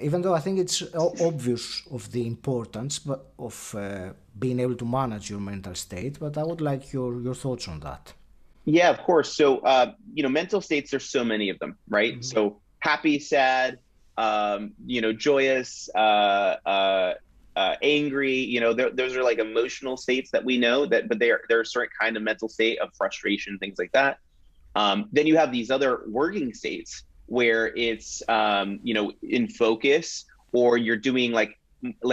even though I think it's obvious of the importance of being able to manage your mental state, but I would like your thoughts on that. Yeah, of course. So, mental states, there's so many of them, right? Mm-hmm. So happy, sad, joyous, angry, those are like emotional states that we know that, but they're a certain kind of mental state of frustration, things like that. Then you have these other working states where it's, in focus, or you're doing like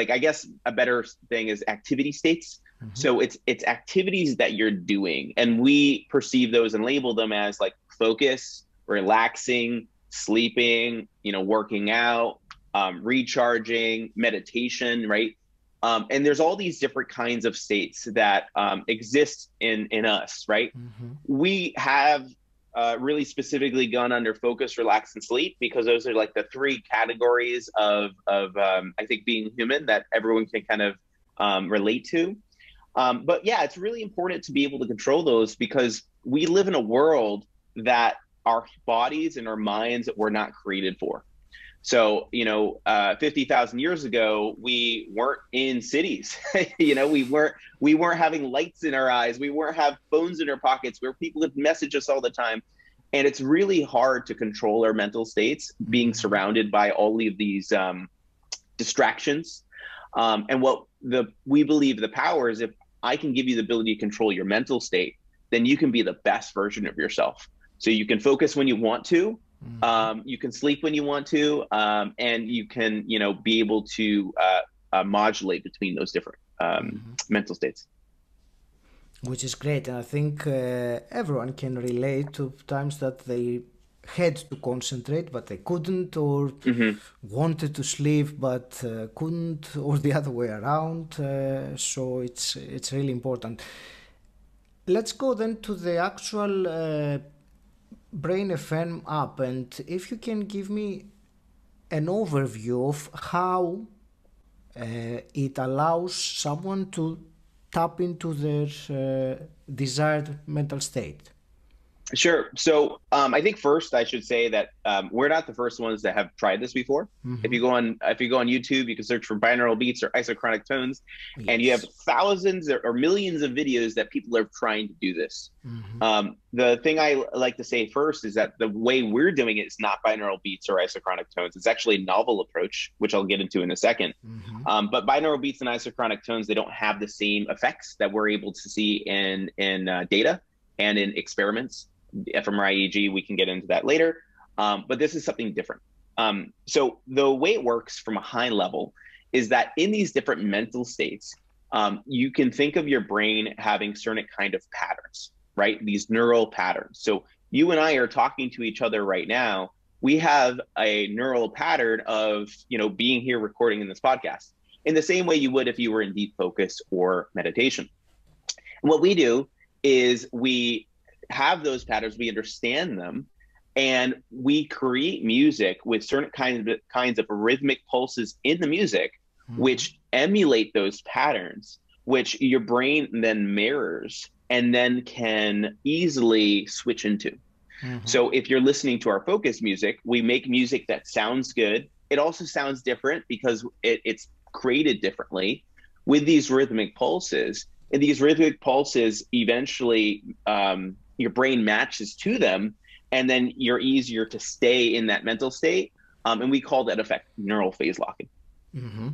I guess a better thing is activity states. Mm-hmm. So it's activities that you're doing, and we perceive those and label them as like focus, relaxing, sleeping, working out, recharging, meditation, right? And there's all these different kinds of states that exist in us, right? Mm-hmm. We have really specifically gone under focus, relax, and sleep, because those are like the three categories of I think being human that everyone can kind of relate to. But yeah, it's really important to be able to control those, because we live in a world that our bodies and our minds were not created for. So, 50,000 years ago, we weren't in cities. We weren't having lights in our eyes. We weren't have phones in our pockets where people would message us all the time. And it's really hard to control our mental states being surrounded by all of these distractions. And what we believe the power is, if I can give you the ability to control your mental state, then you can be the best version of yourself. So you can focus when you want to, you can sleep when you want to, and you can, be able to modulate between those different mental states. Which is great, and I think everyone can relate to times that they had to concentrate but they couldn't, or Hmm. wanted to sleep but couldn't, or the other way around. So it's really important. Let's go then to the actual Brain FM app, and if you can give me an overview of how it allows someone to tap into their desired mental state. Sure. So I think first I should say that we're not the first ones that have tried this before. Mm-hmm. If you go on YouTube, you can search for binaural beats or isochronic tones, and you have Yes. thousands or millions of videos that people are trying to do this. Mm-hmm. The thing I like to say first is that the way we're doing it is not binaural beats or isochronic tones. It's actually a novel approach, which I'll get into in a second. Mm-hmm. But binaural beats and isochronic tones, they don't have the same effects that we're able to see in data and in experiments. fMRI EEG, we can get into that later. But this is something different. So the way it works from a high level is that in these different mental states, you can think of your brain having certain kind of patterns, right? These neural patterns. So you and I are talking to each other right now. We have a neural pattern of, being here recording in this podcast in the same way you would if you were in deep focus or meditation. And what we do is we have those patterns, we understand them, and we create music with certain kinds of rhythmic pulses in the music, which emulate those patterns, which your brain then mirrors and then can easily switch into. So if you're listening to our focus music, we make music that sounds good. It also sounds different because it's created differently with these rhythmic pulses. And these rhythmic pulses eventually, your brain matches to them, and then you're easier to stay in that mental state. And we call that effect neural phase locking. Mm-hmm.